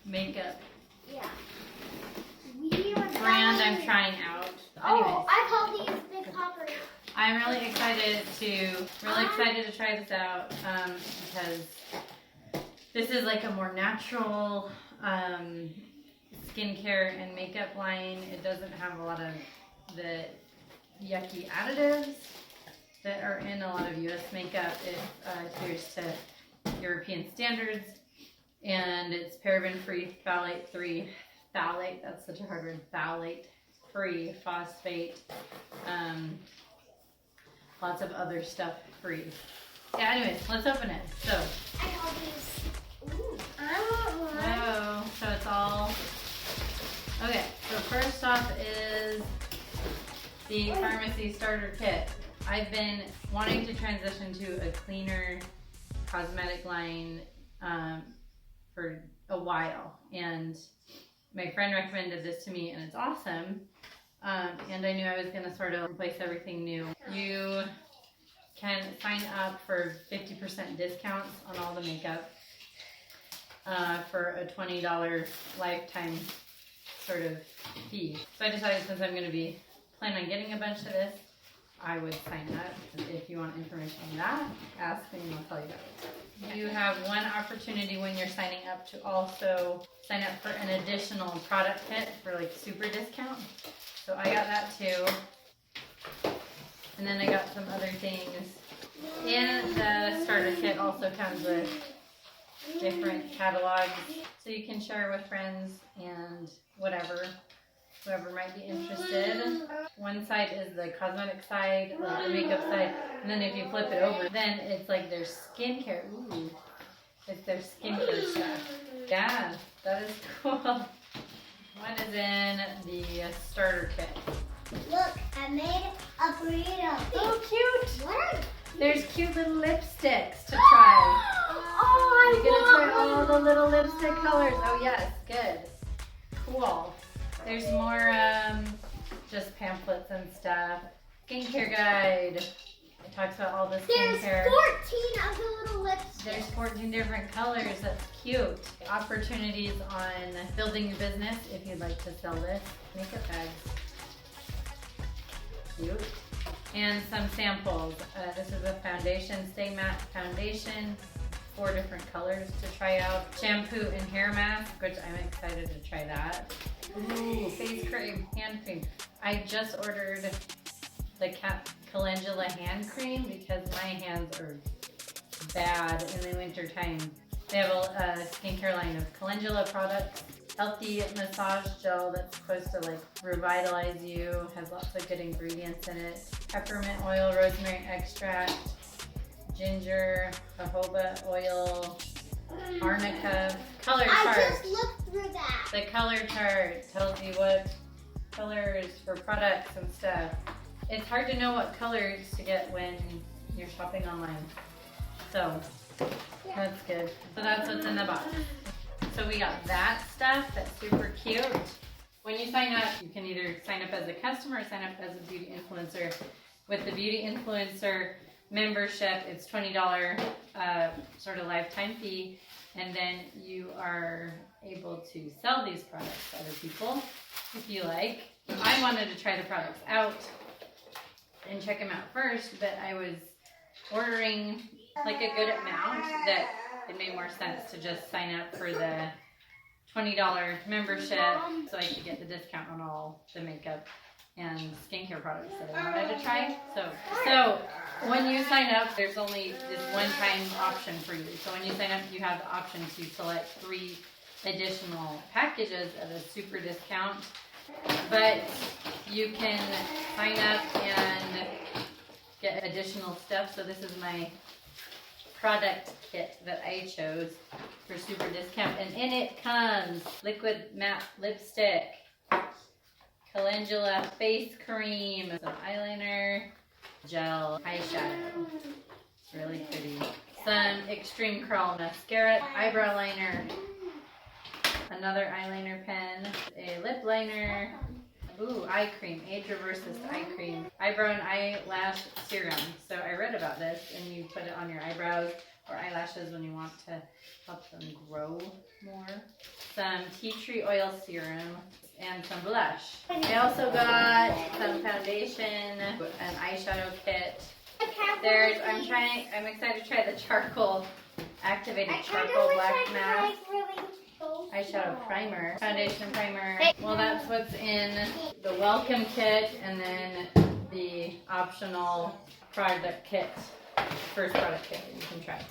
makeup We were brand I'm trying out. Anyways, Oh, I call these big poppers. I'm really excited to try this out because this is like a more natural skincare and makeup line. It doesn't have a lot of the yucky additives that are in a lot of US makeup. It adheres to European standards, and it's paraben-free, phthalate-free, that's such a hard word, phthalate-free, phosphate, lots of other stuff free. Yeah, anyways, let's open it. So, I call these. Ooh, I want one. whoa, so it's all, okay, so first off is the Farmasi Starter Kit. I've been wanting to transition to a cleaner cosmetic line for a while, and my friend recommended this to me, and it's awesome. And I knew I was going to sort of replace everything new. You can sign up for 50% discounts on all the makeup for a $20 lifetime sort of fee. So I decided, since I'm going to be planning on getting a bunch of this, I would sign up. If you want information on that, ask me and I'll tell you about it. You have one opportunity when you're signing up to also sign up for an additional product kit for like super discount. So I got that too. And then I got some other things. And the starter kit also comes with different catalogs, so you can share with friends and whoever might be interested. One side is the cosmetic side, or the makeup side, and then if you flip it over, then it's like their skincare. Ooh, it's their skincare stuff. Yeah, that is cool. One is in the starter kit. Look, I made a burrito. Oh, cute! What? There's cute little lipsticks to try. Oh, You're gonna try all the little lipstick colors. Oh yes, good. Cool. There's more just pamphlets and stuff. Skincare guide. It talks about all the skincare. There's 14 of the little lipsticks. There's 14 different colors. That's cute. Opportunities on building your business if you'd like to sell this. Makeup bags. Cute. And some samples. This is a foundation, Stay Matte Foundation. 4 different colors to try out. Shampoo and hair mask, which I'm excited to try that. Ooh, face cream, hand cream. I just ordered the calendula hand cream because my hands are bad in the winter time. They have a skincare line of calendula products. Healthy massage gel that's supposed to like revitalize you. Has lots of good ingredients in it. Peppermint oil, rosemary extract, ginger, jojoba oil, arnica. Color chart. I just looked through that. The color chart tells you what colors for products and stuff. It's hard to know what colors to get when you're shopping online. So that's good. So that's what's in the box. So we got that stuff that's super cute. When you sign up, you can either sign up as a customer or sign up as a beauty influencer. With the beauty influencer membership, it's $20 sort of lifetime fee, and then you are able to sell these products to other people if you like. I wanted to try the products out and check them out first, but I was ordering like a good amount that it made more sense to just sign up for the $20 membership so I could get the discount on all the makeup and skincare products that I wanted to try. So when you sign up, there's only this one-time option for you. So when you sign up, you have the option to select 3 additional packages at a super discount. But you can sign up and get additional stuff. So this is my product kit that I chose for super discount, and in it comes liquid matte lipstick, calendula face cream, some eyeliner, gel, eyeshadow, really pretty, some extreme curl mascara, eyebrow liner, another eyeliner pen, a lip liner, ooh, eye cream, age reverses eye cream, eyebrow and eyelash serum. So I read about this, and you put it on your eyebrows or eyelashes when you want to help them grow more. Some tea tree oil serum and some blush. I also got some foundation, an eyeshadow kit. I'm excited to try the charcoal, activated charcoal black mask. Eyeshadow primer, foundation primer. Well, that's what's in the welcome kit, and then the optional product kit, first product kit that you can try.